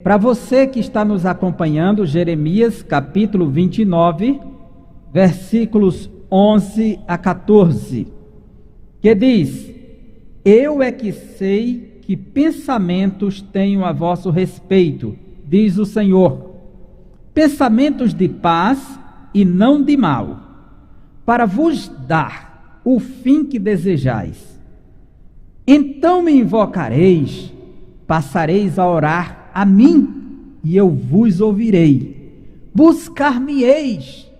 Para você que está nos acompanhando, Jeremias capítulo 29, versículos 11 a 14, que diz: Eu é que sei que pensamentos tenho a vosso respeito, diz o Senhor, pensamentos de paz e não de mal, para vos dar o fim que desejais. Então me invocareis, passareis a orar a mim, e eu vos ouvirei. Buscar-me-eis,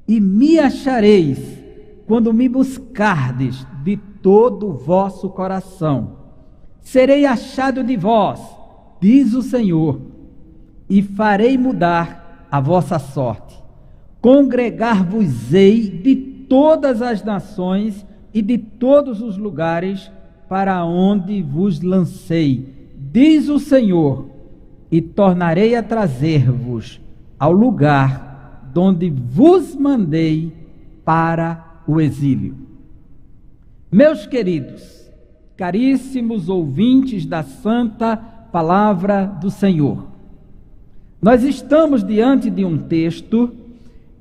e me achareis, quando me buscardes de todo o vosso coração. Serei achado de vós, diz o Senhor, e farei mudar a vossa sorte. Congregar-vos-ei de todas as nações e de todos os lugares para onde vos lancei, diz o Senhor, e tornarei a trazer-vos ao lugar donde vos mandei para o exílio. Meus queridos, caríssimos ouvintes da Santa Palavra do Senhor, nós estamos diante de um texto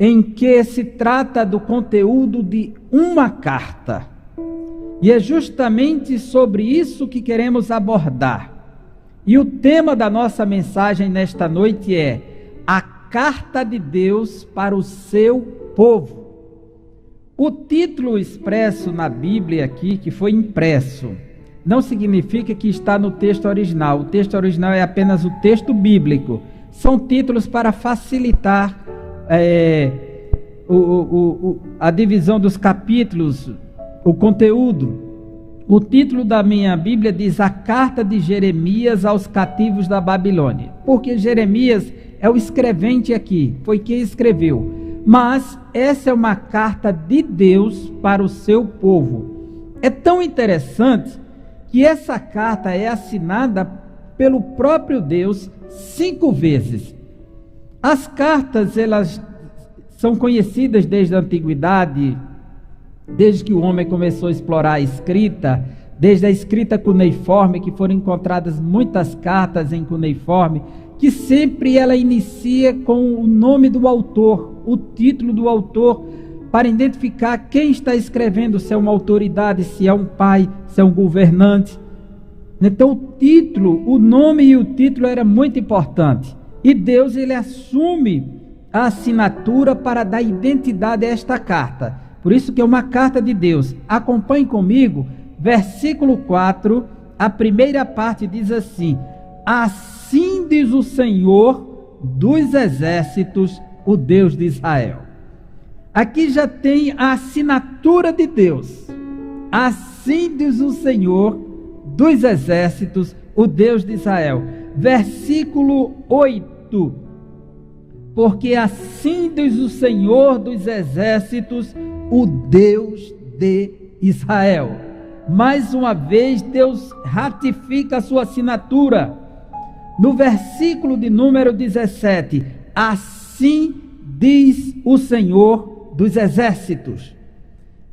em que se trata do conteúdo de uma carta, e é justamente sobre isso que queremos abordar. E o tema da nossa mensagem nesta noite é a carta de Deus para o seu povo. O título expresso na Bíblia aqui, que foi impresso, não significa que está no texto original. O texto original é apenas o texto bíblico. São títulos para facilitar a divisão dos capítulos, o conteúdo. O título da minha Bíblia diz a carta de Jeremias aos cativos da Babilônia, porque Jeremias é o escrevente aqui, foi quem escreveu, mas essa é uma carta de Deus para o seu povo. É tão interessante que essa carta é assinada pelo próprio Deus 5 vezes. As cartas, elas são conhecidas desde a antiguidade, desde que o homem começou a explorar a escrita, desde a escrita cuneiforme, que foram encontradas muitas cartas em cuneiforme, que sempre ela inicia com o nome do autor, o título do autor, para identificar quem está escrevendo, se é uma autoridade, se é um pai, se é um governante. Então o título, o nome e o título era muito importante. E Deus, ele assume a assinatura para dar identidade a esta carta. Por isso que é uma carta de Deus. Acompanhe comigo, versículo 4, a primeira parte diz assim: Assim diz o Senhor dos exércitos, o Deus de Israel. Aqui já tem a assinatura de Deus. Assim diz o Senhor dos exércitos, o Deus de Israel. Versículo 8: Porque assim diz o Senhor dos exércitos, o Deus de Israel. Mais uma vez, Deus ratifica a sua assinatura. No versículo de número 17, assim diz o Senhor dos exércitos.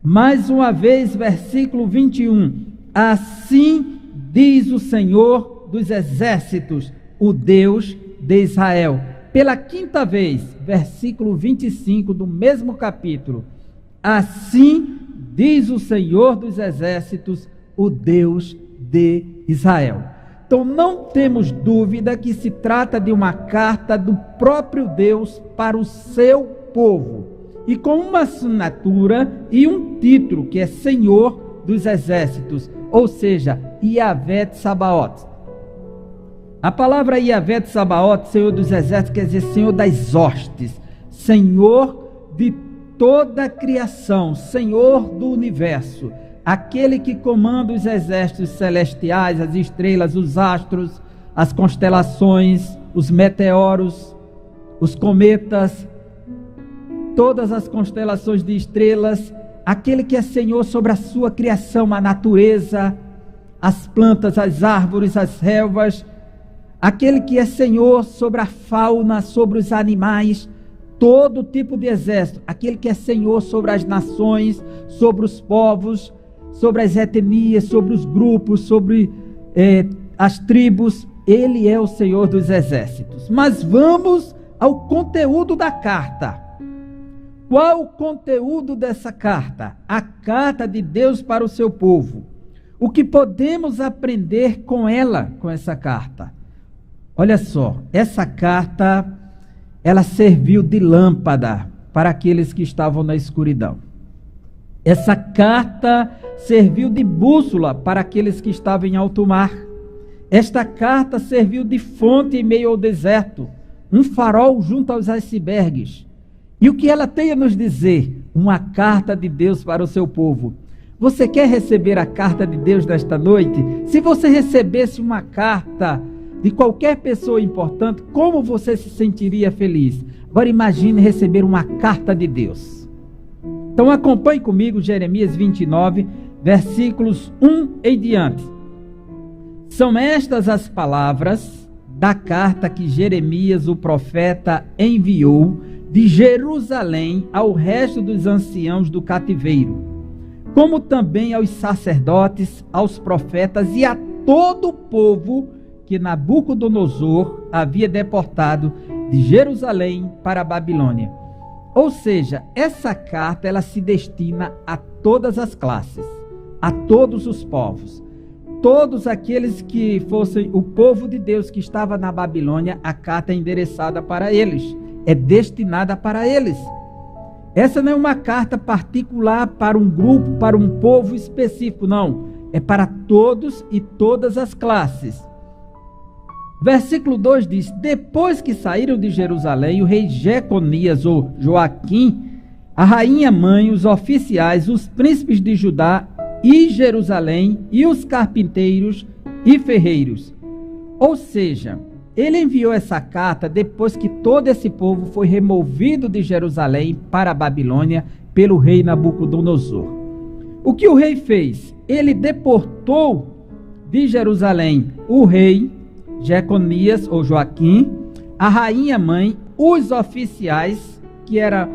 Mais uma vez, versículo 21, assim diz o Senhor dos exércitos, o Deus de Israel. Pela 5ª vez, versículo 25 do mesmo capítulo, assim diz o Senhor dos exércitos, o Deus de Israel. Então não temos dúvida que se trata de uma carta do próprio Deus para o seu povo, e com uma assinatura e um título que é Senhor dos exércitos, ou seja, Yahvé Tsabaoth. A palavra Yahvé Tsabaoth, Senhor dos exércitos, quer dizer Senhor das hostes, Senhor de toda a criação, Senhor do universo, aquele que comanda os exércitos celestiais, as estrelas, os astros, as constelações, os meteoros, os cometas, todas as constelações de estrelas, aquele que é Senhor sobre a sua criação, a natureza, as plantas, as árvores, as relvas, aquele que é Senhor sobre a fauna, sobre os animais, todo tipo de exército, aquele que é Senhor sobre as nações, sobre os povos, sobre as etnias, sobre os grupos, sobre as tribos, Ele é o Senhor dos exércitos. Mas vamos ao conteúdo da carta. Qual o conteúdo dessa carta? A carta de Deus para o seu povo. O que podemos aprender com ela, com essa carta? Olha só, essa carta, ela serviu de lâmpada para aqueles que estavam na escuridão. Essa carta serviu de bússola para aqueles que estavam em alto mar. Esta carta serviu de fonte em meio ao deserto, um farol junto aos icebergs. E o que ela tem a nos dizer? Uma carta de Deus para o seu povo. Você quer receber a carta de Deus nesta noite? Se você recebesse uma carta de qualquer pessoa importante, como você se sentiria feliz? Agora imagine receber uma carta de Deus. Então acompanhe comigo Jeremias 29, versículos 1 em diante. São estas as palavras da carta que Jeremias, o profeta, enviou de Jerusalém ao resto dos anciãos do cativeiro, como também aos sacerdotes, aos profetas e a todo o povo que Nabucodonosor havia deportado de Jerusalém para a Babilônia. Ou seja, essa carta ela se destina a todas as classes, a todos os povos. Todos aqueles que fossem o povo de Deus que estava na Babilônia, a carta é endereçada para eles, é destinada para eles. Essa não é uma carta particular para um grupo, para um povo específico, não. É para todos e todas as classes. Versículo 2 diz: depois que saíram de Jerusalém, o rei Jeconias ou Joaquim, a rainha mãe, os oficiais, os príncipes de Judá e Jerusalém e os carpinteiros e ferreiros. Ou seja, ele enviou essa carta depois que todo esse povo foi removido de Jerusalém para a Babilônia pelo rei Nabucodonosor. O que o rei fez? Ele deportou de Jerusalém o rei Jeconias ou Joaquim, a rainha mãe, os oficiais, que eram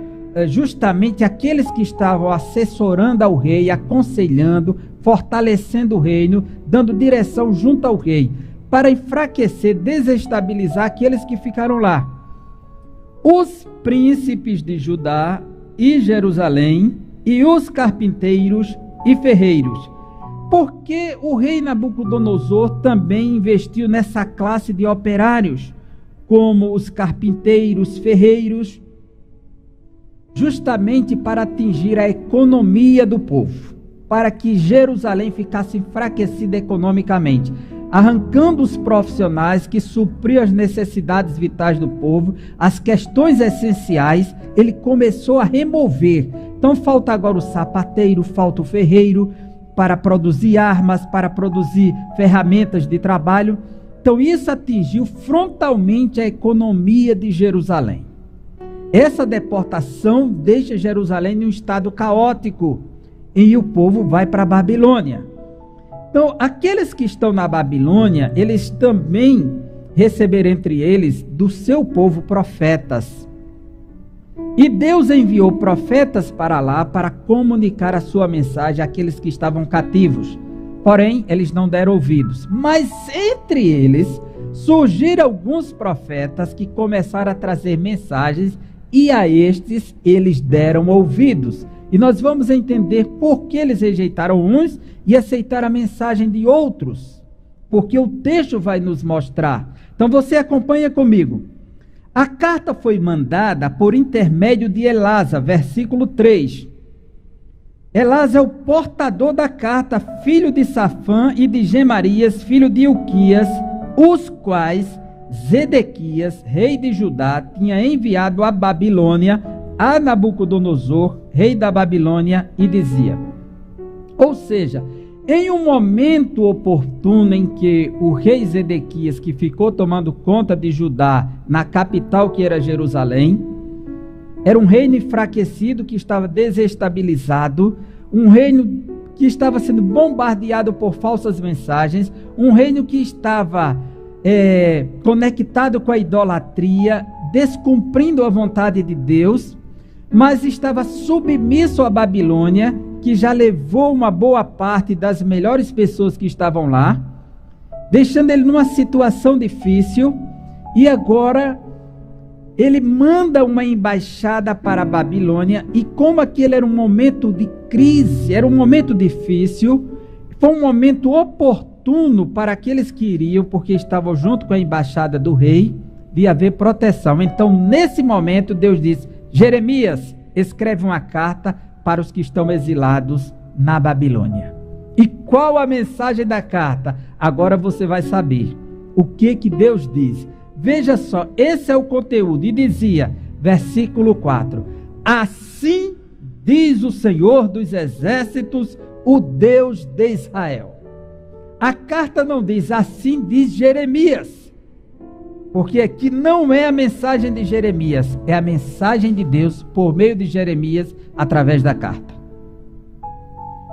justamente aqueles que estavam assessorando ao rei, aconselhando, fortalecendo o reino, dando direção junto ao rei, para enfraquecer, desestabilizar aqueles que ficaram lá. Os príncipes de Judá e Jerusalém e os carpinteiros e ferreiros. Porque o rei Nabucodonosor também investiu nessa classe de operários, como os carpinteiros, ferreiros, justamente para atingir a economia do povo, para que Jerusalém ficasse enfraquecida economicamente, arrancando os profissionais que supriam as necessidades vitais do povo, as questões essenciais, ele começou a remover. Então falta agora o sapateiro, falta o ferreiro, para produzir armas, para produzir ferramentas de trabalho. Então isso atingiu frontalmente a economia de Jerusalém. Essa deportação deixa Jerusalém em um estado caótico e o povo vai para a Babilônia. Então aqueles que estão na Babilônia, eles também receberam entre eles do seu povo profetas. E Deus enviou profetas para lá para comunicar a sua mensagem àqueles que estavam cativos. Porém, eles não deram ouvidos. Mas entre eles surgiram alguns profetas que começaram a trazer mensagens e a estes eles deram ouvidos. E nós vamos entender por que eles rejeitaram uns e aceitaram a mensagem de outros. Porque o texto vai nos mostrar. Então você acompanha comigo. A carta foi mandada por intermédio de Elasa, versículo 3. Elasa é o portador da carta, filho de Safã e de Gemarias, filho de Ilquias, os quais Zedequias, rei de Judá, tinha enviado à Babilônia a Nabucodonosor, rei da Babilônia, e dizia. Ou seja, em um momento oportuno em que o rei Zedequias, que ficou tomando conta de Judá, na capital que era Jerusalém, era um reino enfraquecido que estava desestabilizado, um reino que estava sendo bombardeado por falsas mensagens, um reino que estava conectado com a idolatria, descumprindo a vontade de Deus, mas estava submisso à Babilônia, que já levou uma boa parte das melhores pessoas que estavam lá. deixando ele numa situação difícil, e agora ele manda uma embaixada para a Babilônia, e como aquele era um momento de crise, era um momento difícil, foi um momento oportuno para aqueles que iriam, porque estavam junto com a embaixada do rei, de haver proteção. Então, nesse momento, Deus diz: Jeremias, escreve uma carta para os que estão exilados na Babilônia. E qual a mensagem da carta? Agora você vai saber o que Deus diz. Veja só, esse é o conteúdo. E dizia, versículo 4: assim diz o Senhor dos exércitos, o Deus de Israel. A carta não diz assim diz Jeremias, porque aqui não é a mensagem de Jeremias, é a mensagem de Deus por meio de Jeremias através da carta.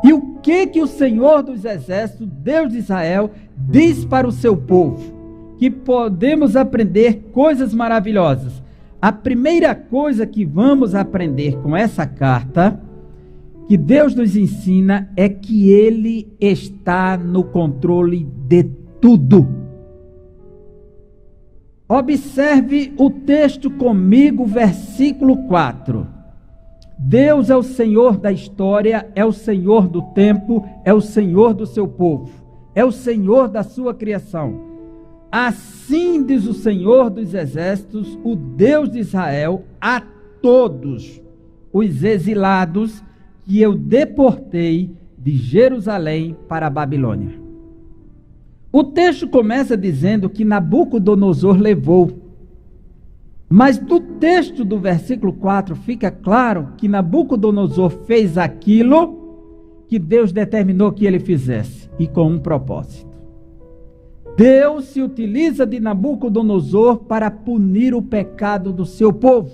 E o que o Senhor dos exércitos, Deus de Israel, diz para o seu povo? Que podemos aprender coisas maravilhosas. A primeira coisa que vamos aprender com essa carta, que Deus nos ensina, é que Ele está no controle de tudo. Observe o texto comigo, versículo 4. Deus é o Senhor da história, é o Senhor do tempo, é o Senhor do seu povo, é o Senhor da sua criação. Assim diz o Senhor dos exércitos, o Deus de Israel, a todos os exilados que eu deportei de Jerusalém para a Babilônia. O texto começa dizendo que Nabucodonosor levou. Mas do texto do versículo 4 fica claro que Nabucodonosor fez aquilo que Deus determinou que ele fizesse, e com um propósito. Deus se utiliza de Nabucodonosor para punir o pecado do seu povo,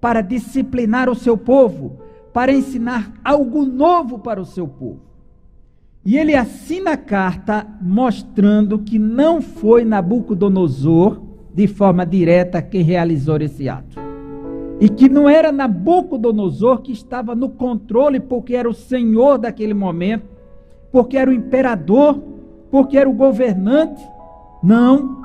para disciplinar o seu povo, para ensinar algo novo para o seu povo. E ele assina a carta mostrando que não foi Nabucodonosor, de forma direta, quem realizou esse ato. E que não era Nabucodonosor que estava no controle, porque era o senhor daquele momento, porque era o imperador, porque era o governante. Não.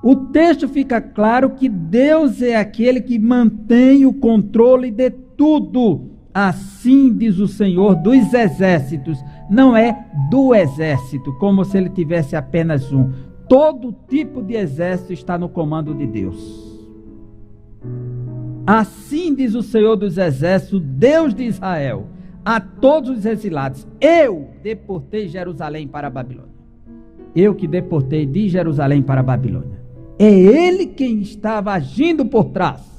O texto fica claro que Deus é aquele que mantém o controle de tudo. Assim diz o Senhor dos exércitos. Não é do exército, como se ele tivesse apenas um. Todo tipo de exército está no comando de Deus. Assim diz o Senhor dos exércitos, Deus de Israel, a todos os exilados: eu deportei Jerusalém para a Babilônia. Eu que deportei de Jerusalém para a Babilônia. É Ele quem estava agindo por trás.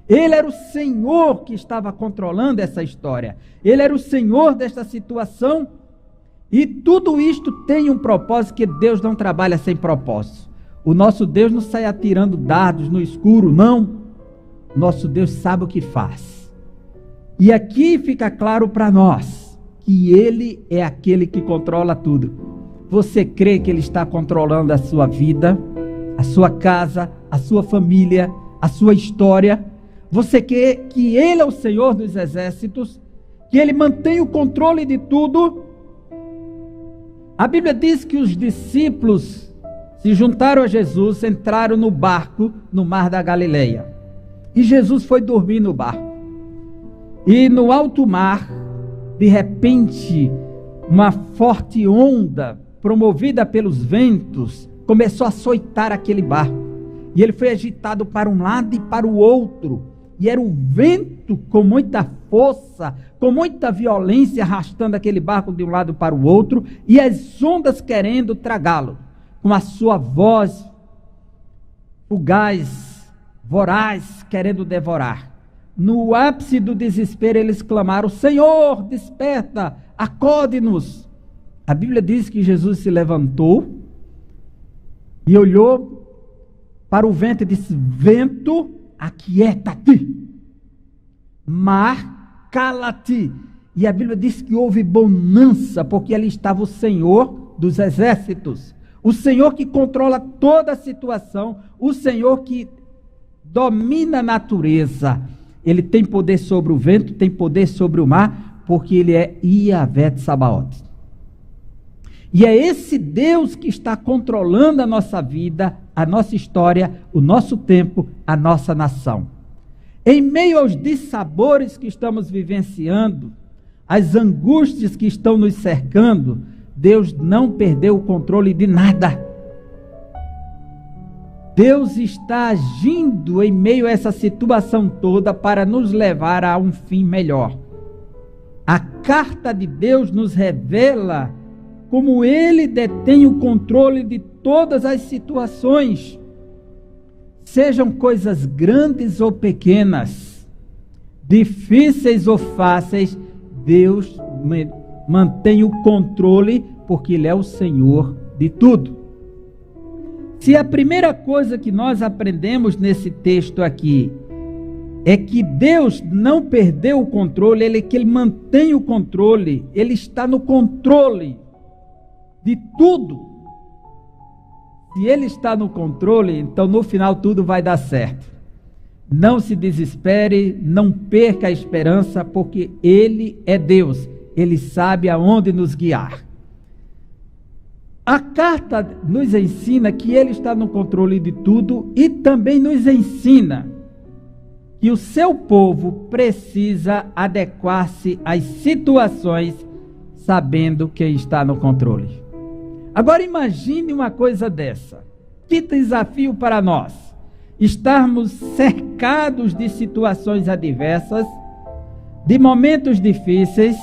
Ele era o Senhor que estava controlando essa história. Ele era o Senhor desta situação. E tudo isto tem um propósito, que Deus não trabalha sem propósito. O nosso Deus não sai atirando dardos no escuro, não. Nosso Deus sabe o que faz. E aqui fica claro para nós que Ele é aquele que controla tudo. Você crê que Ele está controlando a sua vida, a sua casa, a sua família, a sua história? Você crê que Ele é o Senhor dos exércitos, que Ele mantém o controle de tudo? A Bíblia diz que os discípulos se juntaram a Jesus, entraram no barco no mar da Galileia. E Jesus foi dormir no barco. E no alto mar, de repente, uma forte onda, promovida pelos ventos, começou a açoitar aquele barco. E ele foi agitado para um lado e para o outro. E era o vento com muita força, com muita violência, arrastando aquele barco de um lado para o outro, e as ondas querendo tragá-lo, com a sua voz fugaz, voraz, querendo devorar. No ápice do desespero, eles clamaram: Senhor, desperta, acorde-nos. A Bíblia diz que Jesus se levantou e olhou para o vento e disse: vento, aquieta-te. Mar, cala-te. E a Bíblia diz que houve bonança, porque ali estava o Senhor dos exércitos, o Senhor que controla toda a situação, o Senhor que domina a natureza. Ele tem poder sobre o vento, tem poder sobre o mar, porque Ele é Yahvé Tsabaoth. E é esse Deus que está controlando a nossa vida, a nossa história, o nosso tempo, a nossa nação. Em meio aos dissabores que estamos vivenciando, as angústias que estão nos cercando, Deus não perdeu o controle de nada. Deus está agindo em meio a essa situação toda para nos levar a um fim melhor. A carta de Deus nos revela como Ele detém o controle de todas as situações, sejam coisas grandes ou pequenas, difíceis ou fáceis, Deus mantém o controle porque Ele é o Senhor de tudo. Se a primeira coisa que nós aprendemos nesse texto aqui é que Deus não perdeu o controle, Ele mantém o controle, Ele está no controle de tudo. Se Ele está no controle, então no final tudo vai dar certo. Não se desespere, não perca a esperança, porque Ele é Deus, Ele sabe aonde nos guiar. A carta nos ensina que Ele está no controle de tudo e também nos ensina que o seu povo precisa adequar-se às situações sabendo quem está no controle. Agora imagine uma coisa dessa. Que desafio para nós! Estarmos cercados de situações adversas, de momentos difíceis,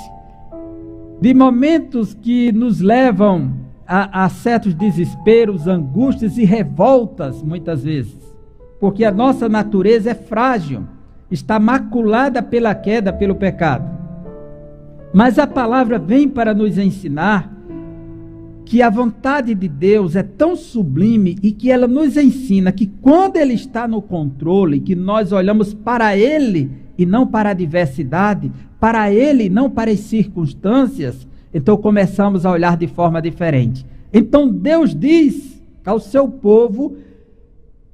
de momentos que nos levam a certos desesperos, angústias e revoltas, muitas vezes, porque a nossa natureza é frágil, está maculada pela queda, pelo pecado. Mas a palavra vem para nos ensinar que a vontade de Deus é tão sublime e que ela nos ensina que quando Ele está no controle, que nós olhamos para Ele e não para a adversidade, para Ele e não para as circunstâncias, então começamos a olhar de forma diferente. Então Deus diz ao seu povo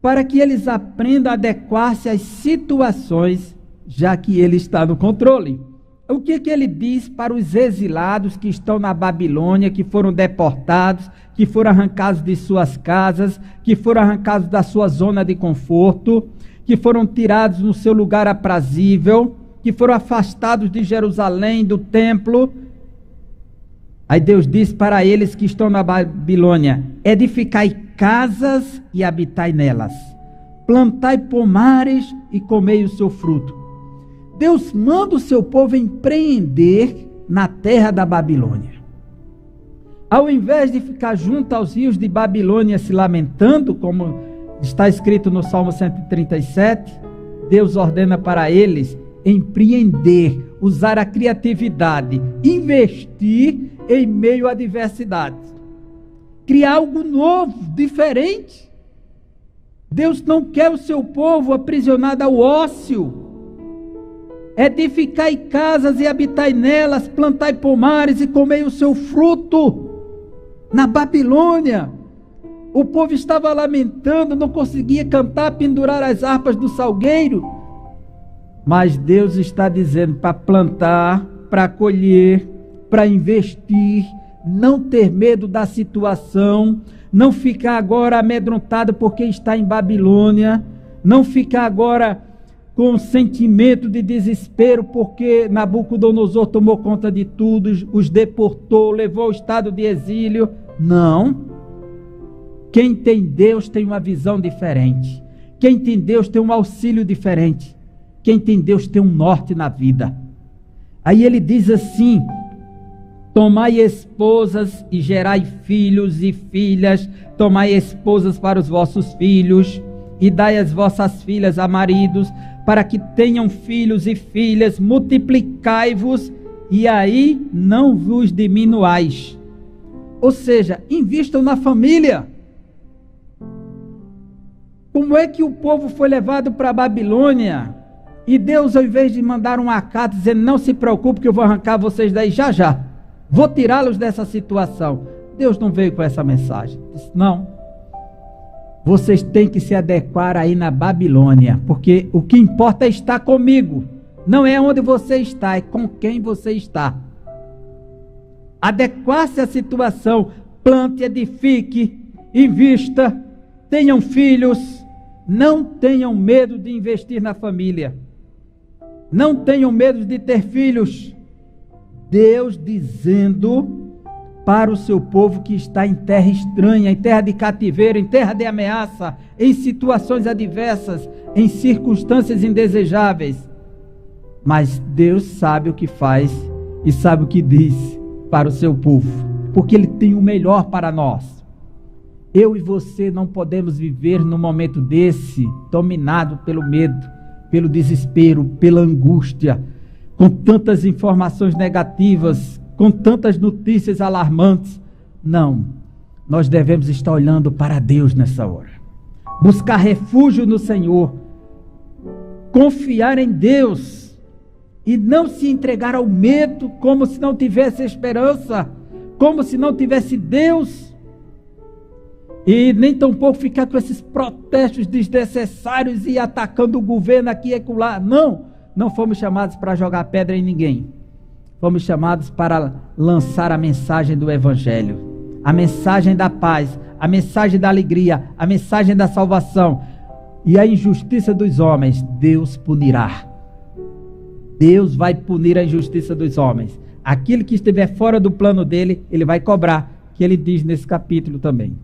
para que eles aprendam a adequar-se às situações, já que Ele está no controle. O que Ele diz para os exilados que estão na Babilônia, que foram deportados, que foram arrancados de suas casas, que foram arrancados da sua zona de conforto, que foram tirados no seu lugar aprazível, que foram afastados de Jerusalém, do templo? Aí Deus diz para eles que estão na Babilônia: edificai casas e habitai nelas, plantai pomares e comei o seu fruto. Deus manda o seu povo empreender na terra da Babilônia. Ao invés de ficar junto aos rios de Babilônia se lamentando, como está escrito no Salmo 137, Deus ordena para eles empreender, usar a criatividade, investir em meio à adversidade, criar algo novo, diferente. Deus não quer o seu povo aprisionado ao ócio. Edificai casas e habitai nelas, plantai pomares e comei o seu fruto. Na Babilônia, o povo estava lamentando, não conseguia cantar, pendurar as harpas do salgueiro. Mas Deus está dizendo para plantar, para colher, para investir, não ter medo da situação, não ficar agora amedrontado porque está em Babilônia, não ficar agora com sentimento de desespero porque Nabucodonosor tomou conta de tudo, os deportou, levou ao estado de exílio. Não. Quem tem Deus tem uma visão diferente. Quem tem Deus tem um auxílio diferente. Quem tem Deus tem um norte na vida. Aí ele diz assim: tomai esposas e gerai filhos e filhas, tomai esposas para os vossos filhos, e dai as vossas filhas a maridos, para que tenham filhos e filhas, multiplicai-vos, e aí não vos diminuais. Ou seja, invistam na família. Como é que o povo foi levado para a Babilônia? E Deus, ao invés de mandar uma carta dizendo: não se preocupe que eu vou arrancar vocês daí já, vou tirá-los dessa situação, Deus não veio com essa mensagem. Disse: não, vocês têm que se adequar aí na Babilônia, porque o que importa é estar comigo, não é onde você está, é com quem você está. Adequar-se à situação, plante, edifique, invista, tenham filhos, não tenham medo de investir na família, não tenham medo de ter filhos. Deus dizendo para o seu povo que está em terra estranha, em terra de cativeiro, em terra de ameaça, em situações adversas, em circunstâncias indesejáveis. Mas Deus sabe o que faz e sabe o que diz para o seu povo, porque Ele tem o melhor para nós. Eu e você não podemos viver num momento desse, dominado pelo medo, pelo desespero, pela angústia, com tantas informações negativas, com tantas notícias alarmantes. Não, nós devemos estar olhando para Deus nessa hora, buscar refúgio no Senhor, confiar em Deus e não se entregar ao medo como se não tivesse esperança, como se não tivesse Deus, e nem tampouco ficar com esses protestos desnecessários e atacando o governo aqui e acolá. Não fomos chamados para jogar pedra em ninguém. Fomos chamados para lançar a mensagem do Evangelho, a mensagem da paz, a mensagem da alegria, a mensagem da salvação. E a injustiça dos homens, Deus punirá. Deus vai punir a injustiça dos homens. Aquilo que estiver fora do plano dele, Ele vai cobrar, que Ele diz nesse capítulo também.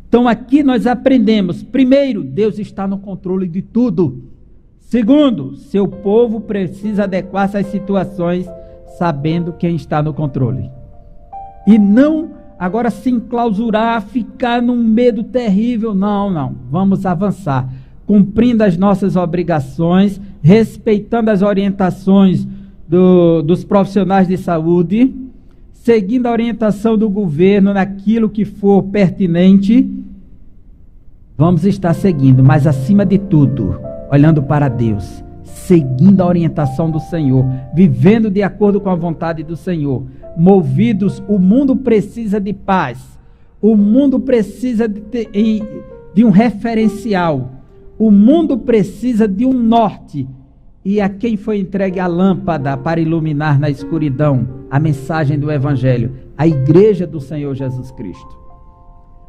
Então aqui nós aprendemos, primeiro, Deus está no controle de tudo. Segundo, seu povo precisa adequar-se às situações, sabendo quem está no controle. E não agora se enclausurar, ficar num medo terrível. Não. Vamos avançar, cumprindo as nossas obrigações, respeitando as orientações dos profissionais de saúde, seguindo a orientação do governo naquilo que for pertinente. Vamos estar seguindo, mas acima de tudo, olhando para Deus, seguindo a orientação do Senhor, vivendo de acordo com a vontade do Senhor, movidos. O mundo precisa de paz, o mundo precisa de um referencial, o mundo precisa de um norte. E a quem foi entregue a lâmpada para iluminar na escuridão a mensagem do Evangelho? A igreja do Senhor Jesus Cristo.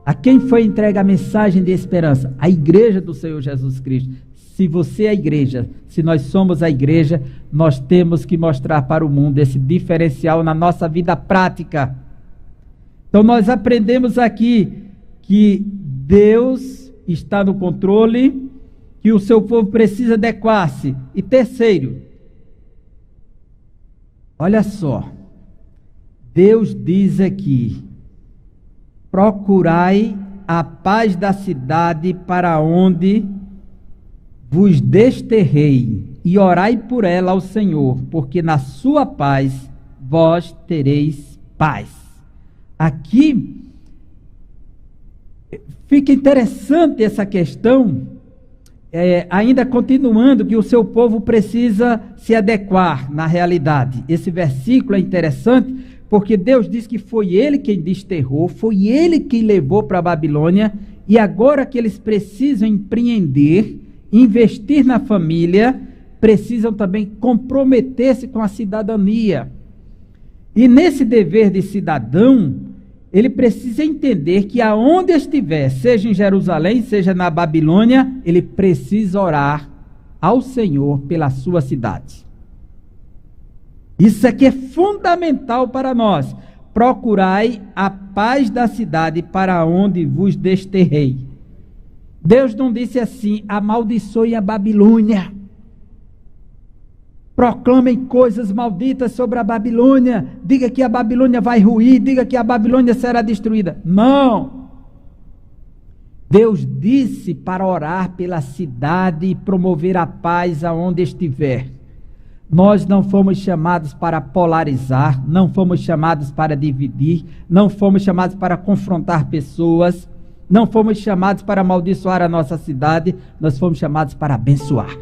A quem foi entregue a mensagem de esperança? A igreja do Senhor Jesus Cristo. Se você é a igreja, se nós somos a igreja, nós temos que mostrar para o mundo esse diferencial na nossa vida prática. Então nós aprendemos aqui que Deus está no controle, que o seu povo precisa adequar-se. E terceiro, olha só, Deus diz aqui: procurai a paz da cidade para onde vos desterrei, e orai por ela ao Senhor, porque na sua paz vós tereis paz. Aqui fica interessante essa questão, ainda continuando, que o seu povo precisa se adequar na realidade. Esse versículo é interessante, porque Deus diz que foi Ele quem desterrou, foi Ele quem levou para a Babilônia, e agora que eles precisam empreender, investir na família, precisam também comprometer-se com a cidadania. E nesse dever de cidadão, ele precisa entender que aonde estiver, seja em Jerusalém, seja na Babilônia, ele precisa orar ao Senhor pela sua cidade. Isso aqui é fundamental para nós. Procurai a paz da cidade para onde vos desterrei. Deus não disse assim: amaldiçoe a Babilônia, proclamem coisas malditas sobre a Babilônia, diga que a Babilônia vai ruir, diga que a Babilônia será destruída. Não! Deus disse para orar pela cidade e promover a paz aonde estiver. Nós não fomos chamados para polarizar, não fomos chamados para dividir, não fomos chamados para confrontar pessoas, não fomos chamados para amaldiçoar a nossa cidade, nós fomos chamados para abençoar.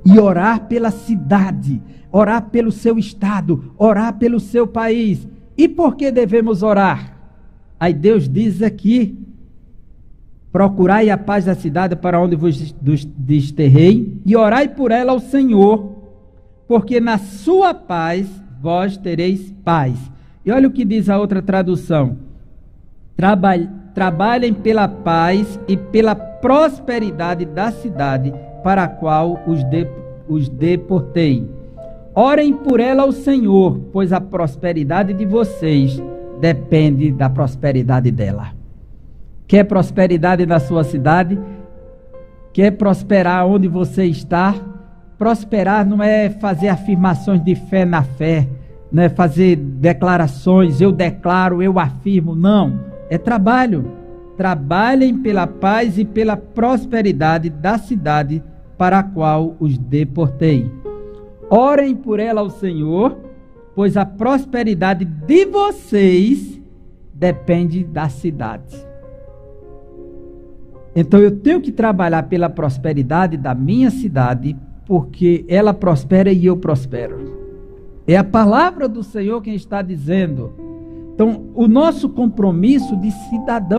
E orar pela cidade, orar pelo seu estado, orar pelo seu país. E por que devemos orar? Aí Deus diz aqui: procurai a paz da cidade para onde vos desterrei, e orai por ela ao Senhor, porque na sua paz vós tereis paz. E olha o que diz a outra tradução: Trabalhem pela paz e pela prosperidade da cidade para a qual os deportei. Orem por ela ao Senhor, pois a prosperidade de vocês depende da prosperidade dela. Quer prosperidade na sua cidade? Quer prosperar onde você está? Prosperar não é fazer afirmações de fé na fé, não é fazer declarações, eu declaro, eu afirmo, não. É trabalho. Trabalhem pela paz e pela prosperidade da cidade para a qual os deportei. Orem por ela ao Senhor, pois a prosperidade de vocês depende da cidade. Então eu tenho que trabalhar pela prosperidade da minha cidade, porque ela prospera e eu prospero. É a palavra do Senhor quem está dizendo. Então, o nosso compromisso de cidadão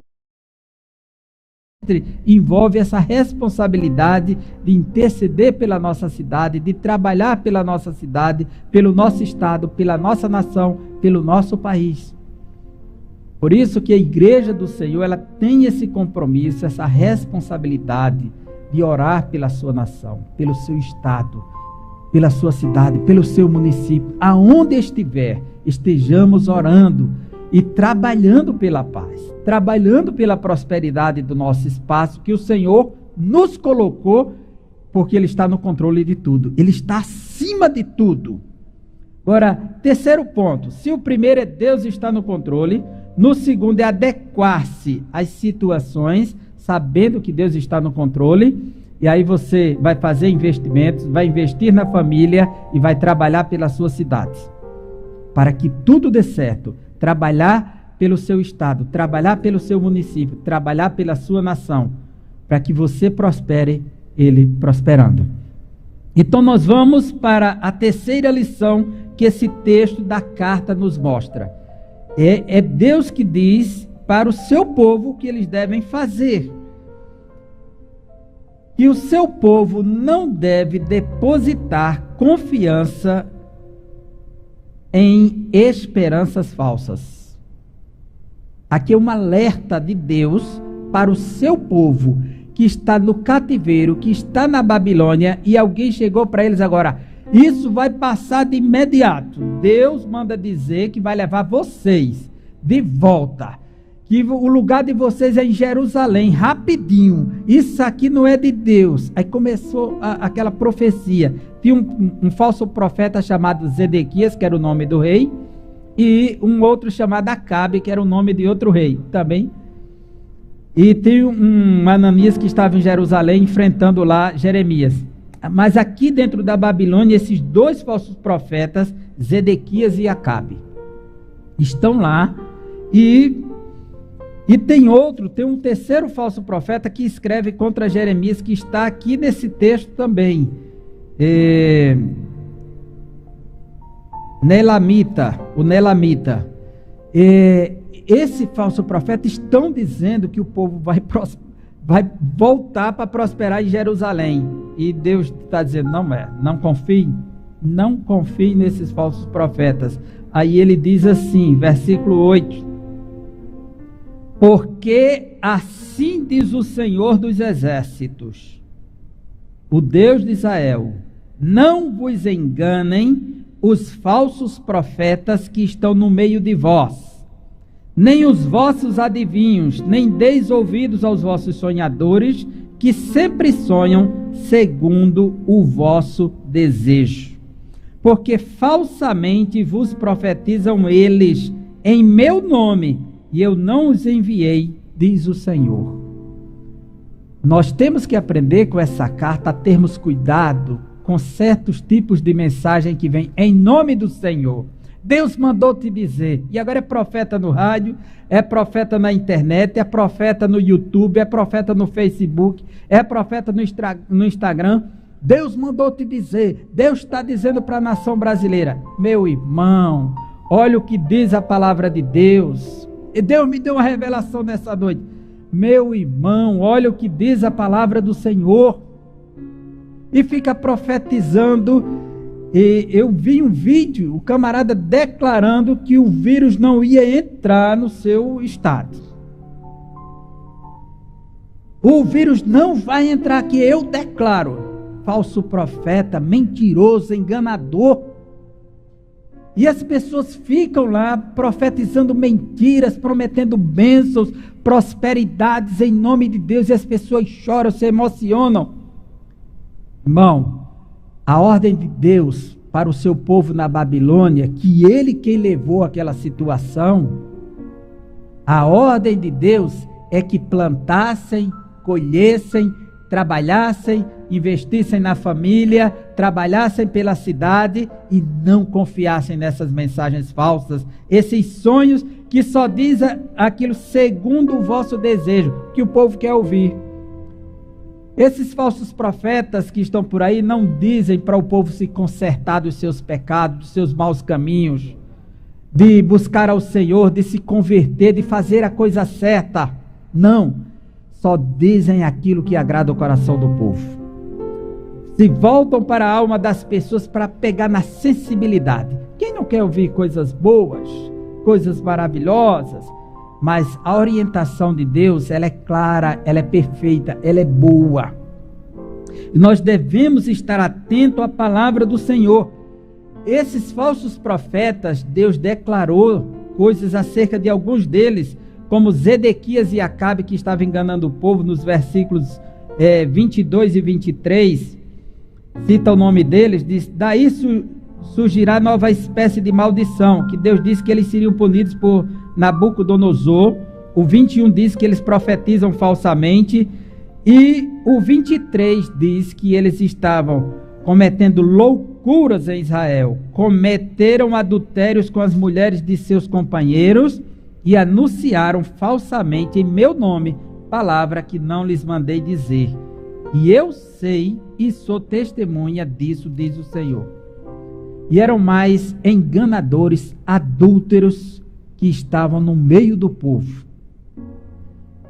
envolve essa responsabilidade de interceder pela nossa cidade, de trabalhar pela nossa cidade, pelo nosso estado, pela nossa nação, pelo nosso país. Por isso que a igreja do Senhor, ela tem esse compromisso, essa responsabilidade de orar pela sua nação, pelo seu estado, pela sua cidade, pelo seu município, aonde estiver, estejamos orando e trabalhando pela paz, trabalhando pela prosperidade do nosso espaço, que o Senhor nos colocou, porque Ele está no controle de tudo, Ele está acima de tudo. Agora, terceiro ponto, se o primeiro é Deus está no controle, no segundo é adequar-se às situações, sabendo que Deus está no controle, e aí você vai fazer investimentos, vai investir na família e vai trabalhar pela sua cidade, para que tudo dê certo. Trabalhar pelo seu estado, trabalhar pelo seu município, trabalhar pela sua nação, para que você prospere, ele prosperando. Então nós vamos para a terceira lição que esse texto da carta nos mostra. É Deus que diz para o seu povo o que eles devem fazer. Que o seu povo não deve depositar confiança em esperanças falsas. Aqui é um alerta de Deus para o seu povo que está no cativeiro, que está na Babilônia, e alguém chegou para eles agora: isso vai passar de imediato. Deus manda dizer que vai levar vocês de volta, que o lugar de vocês é em Jerusalém, rapidinho. Isso aqui não é de Deus. Aí começou aquela profecia. Tinha um falso profeta chamado Zedequias, que era o nome do rei, e um outro chamado Acabe, que era o nome de outro rei também. E tem um Ananias que estava em Jerusalém enfrentando lá Jeremias. Mas aqui dentro da Babilônia, esses dois falsos profetas, Zedequias e Acabe, estão lá. E tem um terceiro falso profeta que escreve contra Jeremias, que está aqui nesse texto também. O Nelamita. Esse falso profeta estão dizendo que o povo vai voltar para prosperar em Jerusalém. E Deus está dizendo: não confie nesses falsos profetas. Aí ele diz assim, versículo 8: porque assim diz o Senhor dos Exércitos, o Deus de Israel: não vos enganem os falsos profetas que estão no meio de vós, nem os vossos adivinhos, nem deis ouvidos aos vossos sonhadores, que sempre sonham segundo o vosso desejo. Porque falsamente vos profetizam eles em meu nome, e eu não os enviei, diz o Senhor. Nós temos que aprender com essa carta a termos cuidado com certos tipos de mensagem que vem em nome do Senhor. Deus mandou te dizer, e agora é profeta no rádio, é profeta na internet, é profeta no YouTube, é profeta no Facebook, é profeta no Instagram. Deus mandou te dizer, Deus está dizendo para a nação brasileira: meu irmão, olha o que diz a palavra de Deus. E Deus me deu uma revelação nessa noite. Meu irmão, olha o que diz a palavra do Senhor. E fica profetizando. E eu vi um vídeo, o camarada declarando que o vírus não ia entrar no seu estado. O vírus não vai entrar aqui, eu declaro. Falso profeta, mentiroso, enganador. E as pessoas ficam lá profetizando mentiras, prometendo bênçãos, prosperidades em nome de Deus, e as pessoas choram, se emocionam. Irmão, a ordem de Deus para o seu povo na Babilônia, que ele quem levou aquela situação, a ordem de Deus é que plantassem, colhessem, trabalhassem, investissem na família, trabalhassem pela cidade e não confiassem nessas mensagens falsas, esses sonhos que só dizem aquilo segundo o vosso desejo, que o povo quer ouvir. Esses falsos profetas que estão por aí não dizem para o povo se consertar dos seus pecados, dos seus maus caminhos, de buscar ao Senhor, de se converter, de fazer a coisa certa. Não, só dizem aquilo que agrada o coração do povo. Se voltam para a alma das pessoas para pegar na sensibilidade. Quem não quer ouvir coisas boas, coisas maravilhosas? Mas a orientação de Deus, ela é clara, ela é perfeita, ela é boa. E nós devemos estar atentos à palavra do Senhor. Esses falsos profetas, Deus declarou coisas acerca de alguns deles, como Zedequias e Acabe, que estavam enganando o povo, nos versículos 22 e 23, cita o nome deles, diz: daí surgirá nova espécie de maldição, que Deus disse que eles seriam punidos por Nabucodonosor. O 21 diz que eles profetizam falsamente, e o 23 diz que eles estavam cometendo loucuras em Israel, cometeram adultérios com as mulheres de seus companheiros e anunciaram falsamente em meu nome palavra que não lhes mandei dizer. E eu sei e sou testemunha disso, diz o Senhor. E eram mais enganadores, adúlteros, que estavam no meio do povo.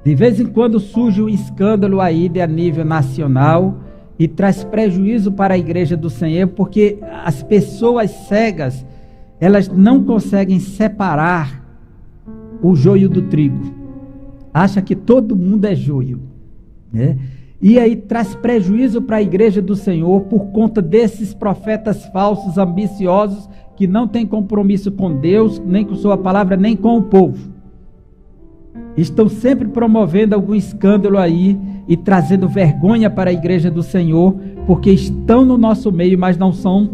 De vez em quando surge um escândalo aí a nível nacional e traz prejuízo para a igreja do Senhor, porque as pessoas cegas, elas não conseguem separar o joio do trigo. Acha que todo mundo é joio, né? E aí traz prejuízo para a igreja do Senhor por conta desses profetas falsos, ambiciosos, que não têm compromisso com Deus, nem com sua palavra, nem com o povo. Estão sempre promovendo algum escândalo aí e trazendo vergonha para a igreja do Senhor, porque estão no nosso meio, mas não são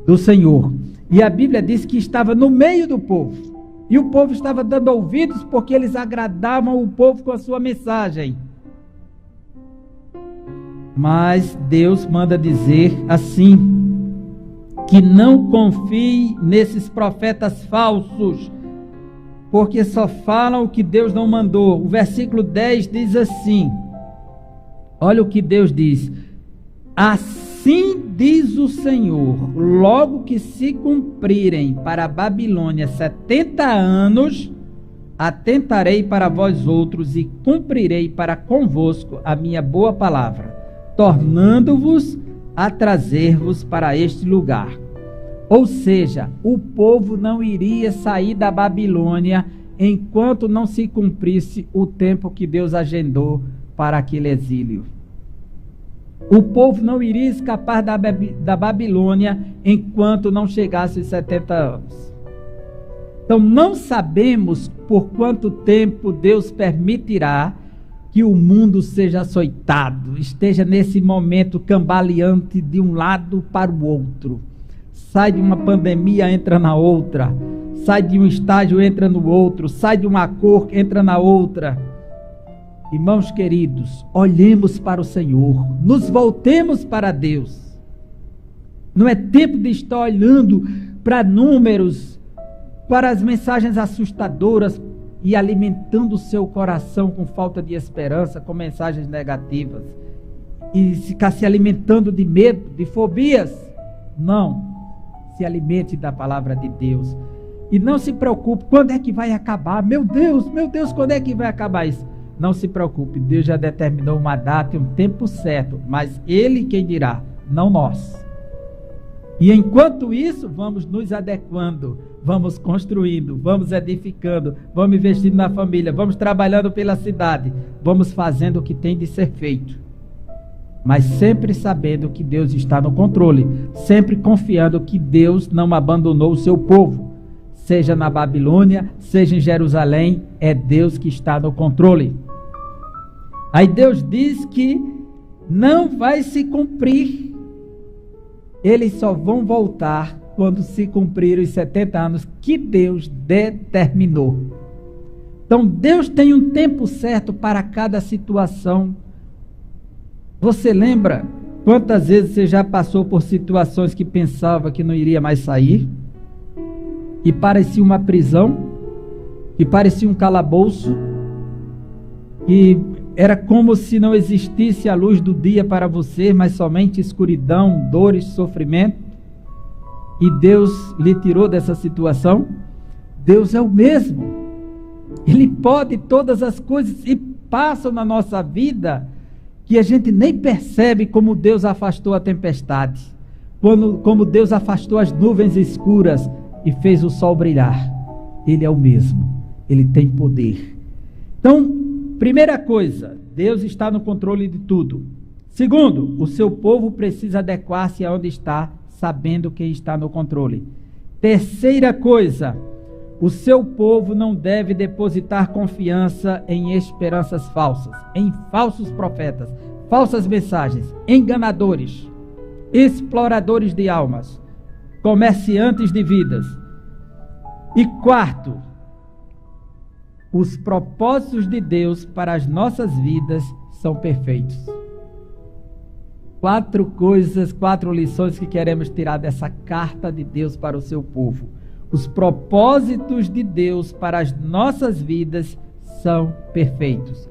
do Senhor. E a Bíblia diz que estava no meio do povo, e o povo estava dando ouvidos porque eles agradavam o povo com a sua mensagem. Mas Deus manda dizer assim, que não confie nesses profetas falsos, porque só falam o que Deus não mandou. O versículo 10 diz assim, olha o que Deus diz: assim diz o Senhor, logo que se cumprirem para a Babilônia 70 anos, atentarei para vós outros e cumprirei para convosco a minha boa palavra, tornando-vos a trazer-vos para este lugar. Ou seja, o povo não iria sair da Babilônia enquanto não se cumprisse o tempo que Deus agendou para aquele exílio. O povo não iria escapar da Babilônia enquanto não chegasse 70 anos. Então não sabemos por quanto tempo Deus permitirá que o mundo seja açoitado, esteja nesse momento cambaleante de um lado para o outro. Sai de uma pandemia, entra na outra. Sai de um estágio, entra no outro. Sai de uma cor, entra na outra. Irmãos queridos, olhemos para o Senhor. Nos voltemos para Deus. Não é tempo de estar olhando para números, para as mensagens assustadoras e alimentando o seu coração com falta de esperança, com mensagens negativas. E ficar se alimentando de medo, de fobias. Não. Se alimente da palavra de Deus. E não se preocupe, quando é que vai acabar? Meu Deus, quando é que vai acabar isso? Não se preocupe, Deus já determinou uma data e um tempo certo, mas Ele quem dirá, não nós. E enquanto isso, vamos nos adequando, vamos construindo, vamos edificando, vamos investindo na família, vamos trabalhando pela cidade, vamos fazendo o que tem de ser feito. Mas sempre sabendo que Deus está no controle, sempre confiando que Deus não abandonou o seu povo. Seja na Babilônia, seja em Jerusalém, é Deus que está no controle. Aí Deus diz que não vai se cumprir. Eles só vão voltar quando se cumprir os 70 anos que Deus determinou. Então Deus tem um tempo certo para cada situação. Você lembra quantas vezes você já passou por situações que pensava que não iria mais sair? E parecia uma prisão, e parecia um calabouço, e era como se não existisse a luz do dia para você, mas somente escuridão, dores, sofrimento. E Deus lhe tirou dessa situação. Deus é o mesmo. Ele pode todas as coisas e passam na nossa vida que a gente nem percebe, como Deus afastou a tempestade, como Deus afastou as nuvens escuras e fez o sol brilhar. Ele é o mesmo. Ele tem poder. Então, primeira coisa, Deus está no controle de tudo. Segundo, o seu povo precisa adequar-se aonde está, sabendo quem está no controle. Terceira coisa, o seu povo não deve depositar confiança em esperanças falsas, em falsos profetas, falsas mensagens, enganadores, exploradores de almas, comerciantes de vidas. E quarto, os propósitos de Deus para as nossas vidas são perfeitos. 4 coisas, 4 lições que queremos tirar dessa carta de Deus para o seu povo. Os propósitos de Deus para as nossas vidas são perfeitos.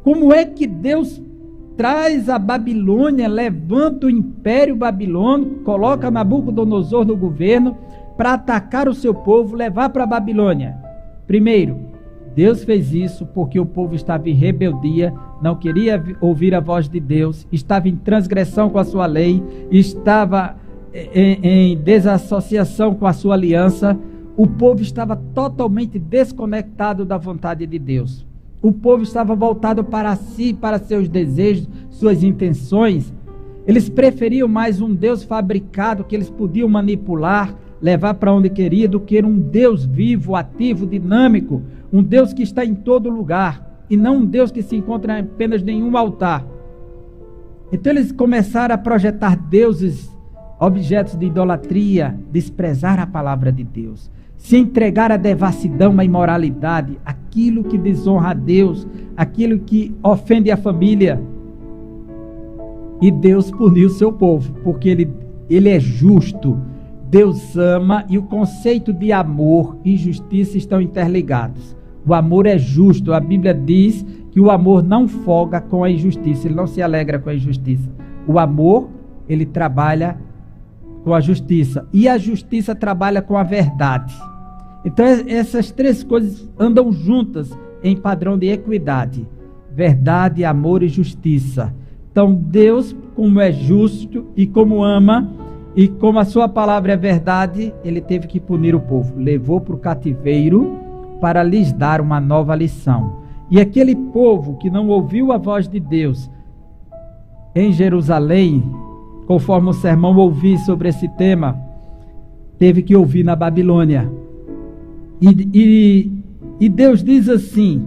Como é que Deus traz a Babilônia, levanta o Império Babilônico, coloca Nabucodonosor no governo para atacar o seu povo, levar para a Babilônia? Primeiro, Deus fez isso porque o povo estava em rebeldia, não queria ouvir a voz de Deus, estava em transgressão com a sua lei, estava em desassociação com a sua aliança. O povo estava totalmente desconectado da vontade de Deus. O povo estava voltado para si, para seus desejos, suas intenções. Eles preferiam mais um Deus fabricado que eles podiam manipular, levar para onde queria, do que um Deus vivo, ativo, dinâmico, um Deus que está em todo lugar, e não um Deus que se encontra apenas em um altar. Então eles começaram a projetar deuses, objetos de idolatria, desprezar a palavra de Deus, se entregar à devassidão, à imoralidade, aquilo que desonra a Deus, aquilo que ofende a família. E Deus puniu o seu povo, porque ele é justo. Deus ama, e o conceito de amor e justiça estão interligados. O amor é justo. A Bíblia diz que o amor não folga com a injustiça, ele não se alegra com a injustiça. O amor, ele trabalha com a justiça, e a justiça trabalha com a verdade. Então essas 3 coisas andam juntas em padrão de equidade: verdade, amor e justiça. Então Deus, como é justo e como ama, e como a sua palavra é verdade, ele teve que punir o povo, levou para o cativeiro para lhes dar uma nova lição. E aquele povo que não ouviu a voz de Deus em Jerusalém, conforme o sermão ouvi sobre esse tema, teve que ouvir na Babilônia. E Deus diz assim: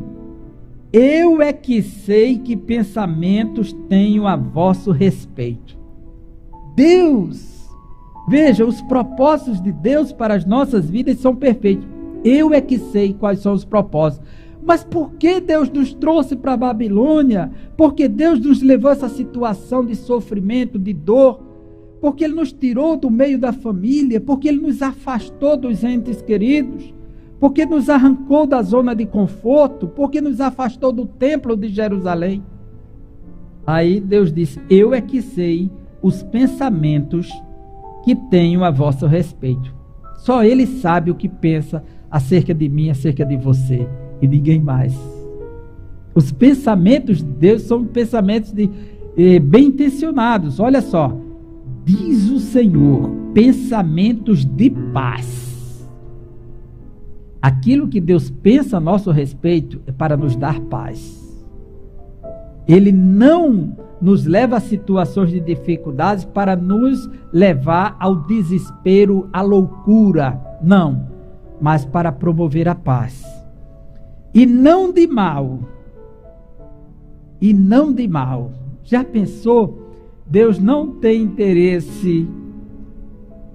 eu é que sei que pensamentos tenho a vosso respeito. Deus, veja, os propósitos de Deus para as nossas vidas são perfeitos. Eu é que sei quais são os propósitos. Mas por que Deus nos trouxe para a Babilônia? Porque Deus nos levou a essa situação de sofrimento, de dor? Porque Ele nos tirou do meio da família? Porque Ele nos afastou dos entes queridos? Porque nos arrancou da zona de conforto? Porque nos afastou do templo de Jerusalém? Aí Deus disse: eu é que sei os pensamentos que tenho a vosso respeito. Só Ele sabe o que pensa acerca de mim, acerca de você, e ninguém mais. Os pensamentos de Deus são pensamentos bem intencionados. Olha só, diz o Senhor, pensamentos de paz. Aquilo que Deus pensa a nosso respeito é para nos dar paz. Ele não nos leva a situações de dificuldades para nos levar ao desespero, à loucura. Não, mas para promover a paz. E não de mal. E não de mal. Já pensou? Deus não tem interesse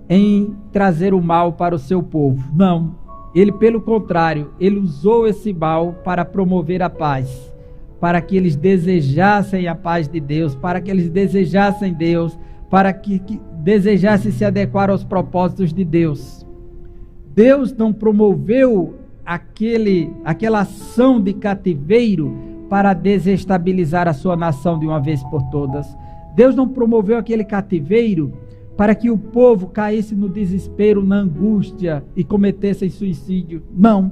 em trazer o mal para o seu povo. Não. Ele, pelo contrário, ele usou esse mal para promover a paz. Para que eles desejassem a paz de Deus, para que eles desejassem Deus, para que desejassem se adequar aos propósitos de Deus. Deus não promoveu aquela ação de cativeiro para desestabilizar a sua nação de uma vez por todas. Deus não promoveu aquele cativeiro para que o povo caísse no desespero, na angústia e cometesse suicídio. Não.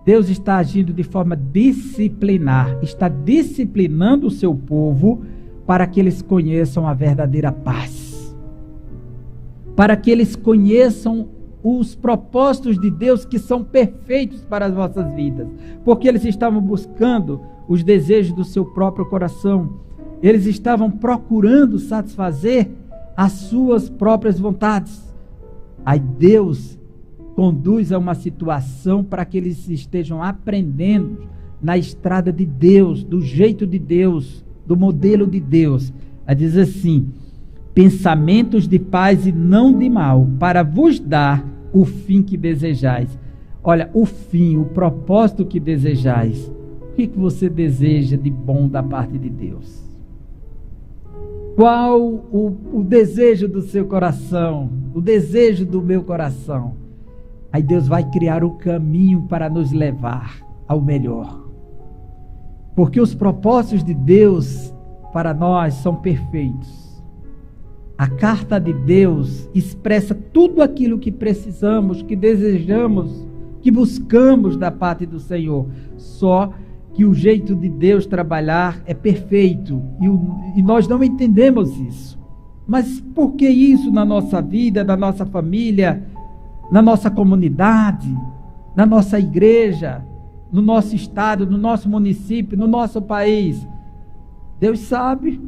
Deus está agindo de forma disciplinar, está disciplinando o seu povo para que eles conheçam a verdadeira paz, para que eles conheçam os propósitos de Deus que são perfeitos para as nossas vidas, porque eles estavam buscando os desejos do seu próprio coração, eles estavam procurando satisfazer as suas próprias vontades. Aí Deus conduz a uma situação para que eles estejam aprendendo na estrada de Deus, do jeito de Deus, do modelo de Deus. Ela diz assim: pensamentos de paz e não de mal, para vos dar o fim que desejais. Olha, o fim, o propósito que desejais. O que você deseja de bom da parte de Deus? Qual o desejo do seu coração? O desejo do meu coração? Aí Deus vai criar o caminho para nos levar ao melhor. Porque os propósitos de Deus para nós são perfeitos. A carta de Deus expressa tudo aquilo que precisamos, que desejamos, que buscamos da parte do Senhor. Só que o jeito de Deus trabalhar é perfeito e nós não entendemos isso. Mas por que isso na nossa vida, na nossa família, na nossa comunidade, na nossa igreja, no nosso estado, no nosso município, no nosso país? Deus sabe.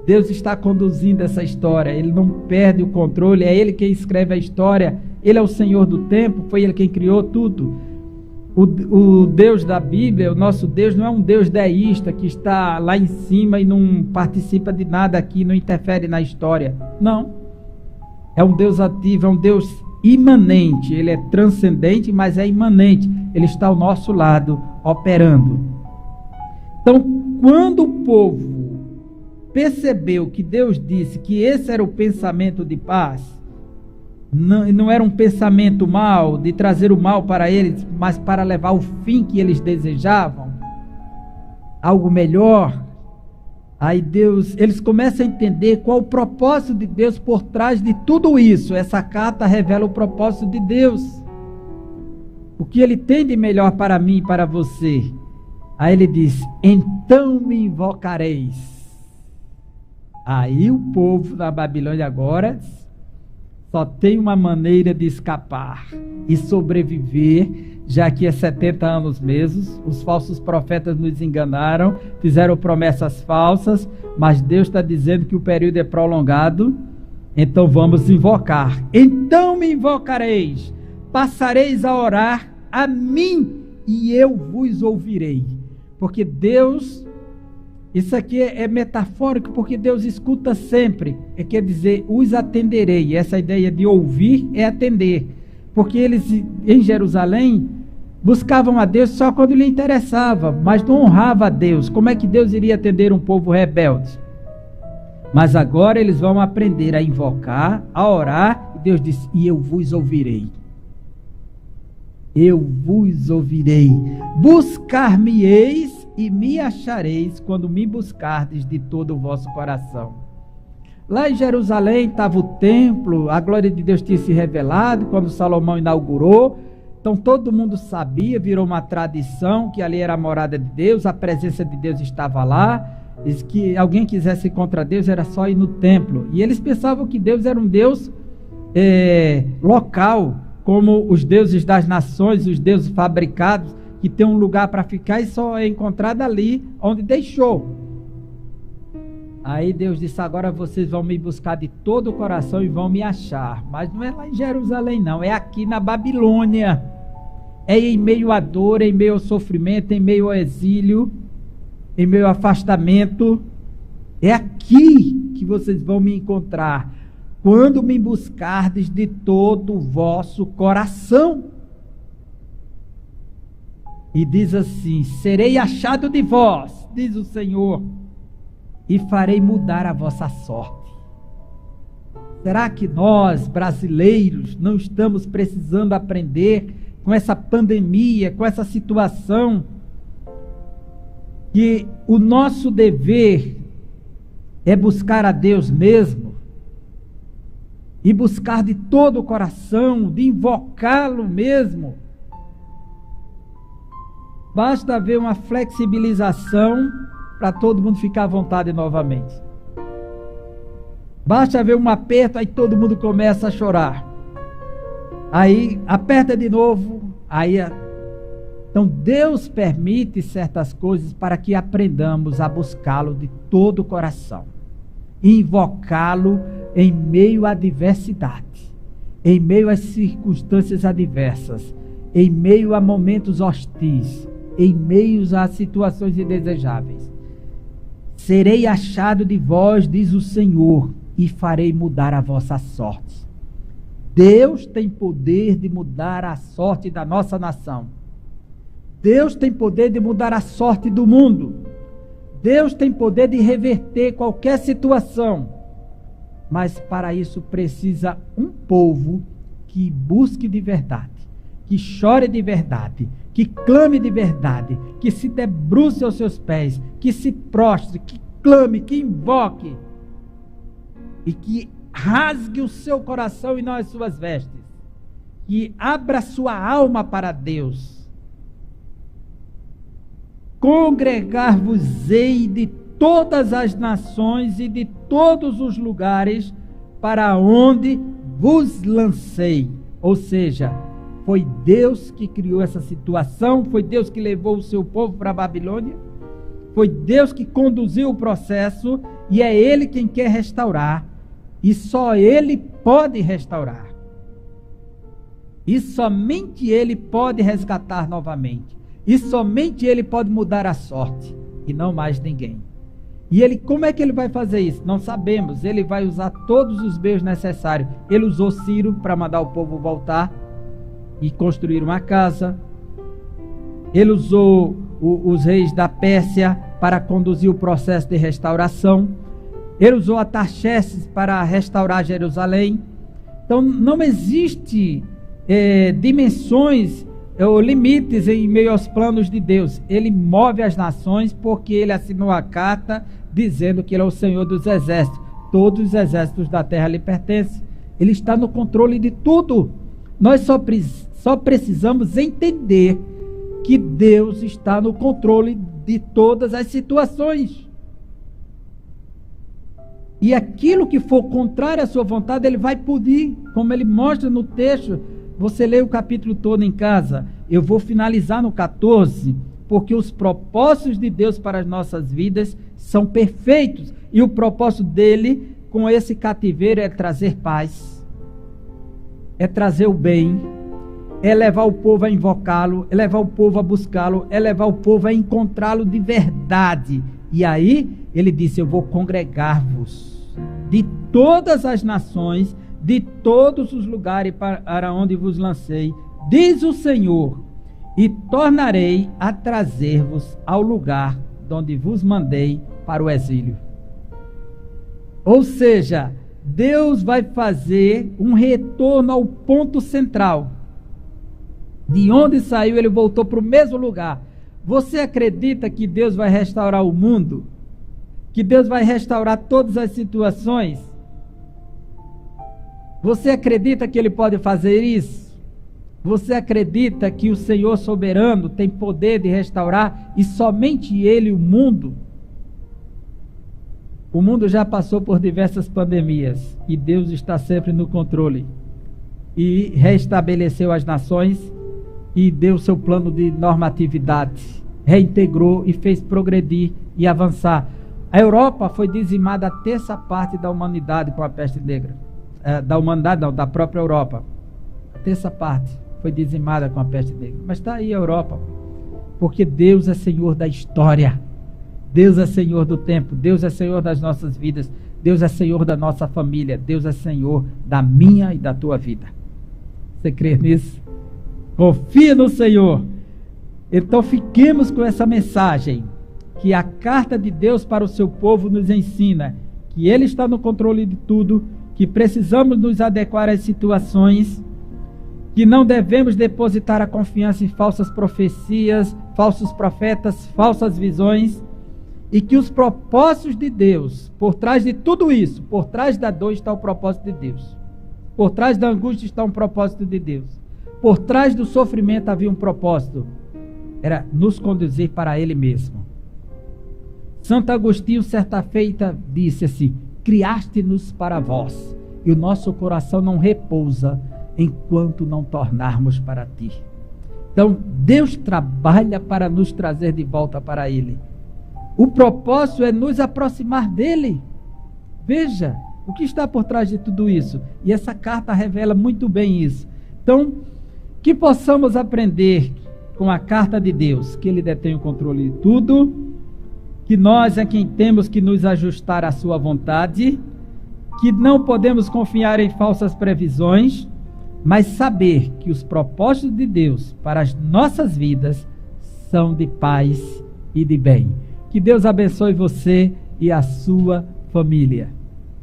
Deus está conduzindo essa história. Ele não perde o controle. É Ele quem escreve a história. Ele é o Senhor do tempo. Foi Ele quem criou tudo. O Deus da Bíblia, o nosso Deus, não é um Deus deísta que está lá em cima e não participa de nada aqui, não interfere na história. Não. É um Deus ativo, é um Deus imanente. Ele é transcendente, mas é imanente. Ele está ao nosso lado, operando. Então, quando o povo percebeu que Deus disse que esse era o pensamento de paz, não era um pensamento mal, de trazer o mal para eles, mas para levar o fim que eles desejavam, algo melhor. Aí eles começam a entender qual o propósito de Deus por trás de tudo isso. Essa carta revela o propósito de Deus, o que Ele tem de melhor para mim e para você. Aí ele diz: então me invocareis. Aí o povo da Babilônia agora só tem uma maneira de escapar e sobreviver, já que é 70 anos mesmo. Os falsos profetas nos enganaram, fizeram promessas falsas, mas Deus está dizendo que o período é prolongado, então vamos invocar. Então me invocareis, passareis a orar a mim e eu vos ouvirei. Porque Deus, isso aqui é metafórico, porque Deus escuta sempre. Quer dizer, os atenderei. Essa ideia de ouvir é atender. Porque eles em Jerusalém buscavam a Deus só quando lhe interessava, mas não honrava a Deus. Como é que Deus iria atender um povo rebelde? Mas agora eles vão aprender a invocar, a orar, e Deus diz: e eu vos ouvirei. Eu vos ouvirei. Buscar-me-eis e me achareis quando me buscardes de todo o vosso coração. Lá em Jerusalém estava o templo, a glória de Deus tinha se revelado quando Salomão inaugurou. Então todo mundo sabia, virou uma tradição que ali era a morada de Deus, a presença de Deus estava lá. que alguém quisesse ir contra Deus era só ir no templo. E eles pensavam que Deus era um Deus local, como os deuses das nações, os deuses fabricados, que tem um lugar para ficar e só é encontrado ali onde deixou. Aí Deus disse: agora vocês vão me buscar de todo o coração e vão me achar. Mas não é lá em Jerusalém não, é aqui na Babilônia. É em meio à dor, em meio ao sofrimento, em meio ao exílio, em meio ao afastamento. É aqui que vocês vão me encontrar, quando me buscardes de todo o vosso coração. E diz assim: serei achado de vós, diz o Senhor, e farei mudar a vossa sorte. Será que nós, brasileiros, não estamos precisando aprender com essa pandemia, com essa situação, que o nosso dever é buscar a Deus mesmo, e buscar de todo o coração, de invocá-lo mesmo? Basta haver uma flexibilização para todo mundo ficar à vontade novamente. Basta haver um aperto, aí todo mundo começa a chorar. Aí aperta de novo, então Deus permite certas coisas para que aprendamos a buscá-lo de todo o coração, invocá-lo em meio à adversidade, em meio às circunstâncias adversas, em meio a momentos hostis, em meio a situações indesejáveis. Serei achado de vós, diz o Senhor, e farei mudar a vossa sorte. Deus tem poder de mudar a sorte da nossa nação. Deus tem poder de mudar a sorte do mundo. Deus tem poder de reverter qualquer situação. Mas para isso precisa um povo que busque de verdade, que chore de verdade, que clame de verdade, que se debruce aos seus pés, que se prostre, que clame, que invoque, e que rasgue o seu coração e não as suas vestes, que abra sua alma para Deus. Congregar-vos-ei de todas as nações e de todos os lugares para onde vos lancei. Ou seja, foi Deus que criou essa situação, foi Deus que levou o seu povo para a Babilônia, foi Deus que conduziu o processo, e é Ele quem quer restaurar, e só Ele pode restaurar, e somente Ele pode resgatar novamente, e somente Ele pode mudar a sorte, e não mais ninguém. E Ele, como é que Ele vai fazer isso? Não sabemos. Ele vai usar todos os meios necessários. Ele usou Ciro para mandar o povo voltar e construir uma casa. Ele usou os reis da Pérsia para conduzir o processo de restauração. Ele usou Artaxerxes para restaurar Jerusalém. Então não existe dimensões ou limites em meio aos planos de Deus. Ele move as nações porque Ele assinou a carta dizendo que Ele é o Senhor dos exércitos. Todos os exércitos da terra lhe pertencem. Ele está no controle de tudo. Nós só precisamos entender que Deus está no controle de todas as situações. E aquilo que for contrário à sua vontade, Ele vai punir, como Ele mostra no texto. Você lê o capítulo todo em casa. Eu vou finalizar no 14, porque os propósitos de Deus para as nossas vidas são perfeitos. E o propósito dele com esse cativeiro é trazer paz, é trazer o bem, é levar o povo a invocá-lo, é levar o povo a buscá-lo, é levar o povo a encontrá-lo de verdade. E aí ele disse: eu vou congregar-vos de todas as nações, de todos os lugares para onde vos lancei, diz o Senhor, e tornarei a trazer-vos ao lugar de onde vos mandei para o exílio. Ou seja, Deus vai fazer um retorno ao ponto central. De onde saiu, Ele voltou para o mesmo lugar. Você acredita que Deus vai restaurar o mundo? Que Deus vai restaurar todas as situações? Você acredita que Ele pode fazer isso? Você acredita que o Senhor soberano tem poder de restaurar, e somente Ele o mundo? O mundo já passou por diversas pandemias e Deus está sempre no controle. E restabeleceu as nações e deu seu plano de normatividade. Reintegrou e fez progredir e avançar. A Europa foi dizimada a terça parte da humanidade com a peste negra. Da humanidade não, da própria Europa. A terça parte foi dizimada com a peste negra. Mas está aí a Europa. Porque Deus é Senhor da história. Deus é Senhor do tempo. Deus é Senhor das nossas vidas. Deus é Senhor da nossa família. Deus é Senhor da minha e da tua vida. Você crê nisso? Confia no Senhor. Então fiquemos com essa mensagem, que a carta de Deus para o seu povo nos ensina que Ele está no controle de tudo, que precisamos nos adequar às situações, que não devemos depositar a confiança em falsas profecias, falsos profetas, falsas visões, e que os propósitos de Deus, por trás de tudo isso, por trás da dor está o propósito de Deus, por trás da angústia está um propósito de Deus, por trás do sofrimento havia um propósito, era nos conduzir para Ele mesmo. Santo Agostinho, certa feita, disse assim: criaste-nos para vós, e o nosso coração não repousa enquanto não tornarmos para ti. Então, Deus trabalha para nos trazer de volta para Ele. O propósito é nos aproximar dEle. Veja o que está por trás de tudo isso. E essa carta revela muito bem isso. Então, que possamos aprender com a carta de Deus, que Ele detém o controle de tudo, que nós é quem temos que nos ajustar à sua vontade, que não podemos confiar em falsas previsões, mas saber que os propósitos de Deus para as nossas vidas são de paz e de bem. Que Deus abençoe você e a sua família.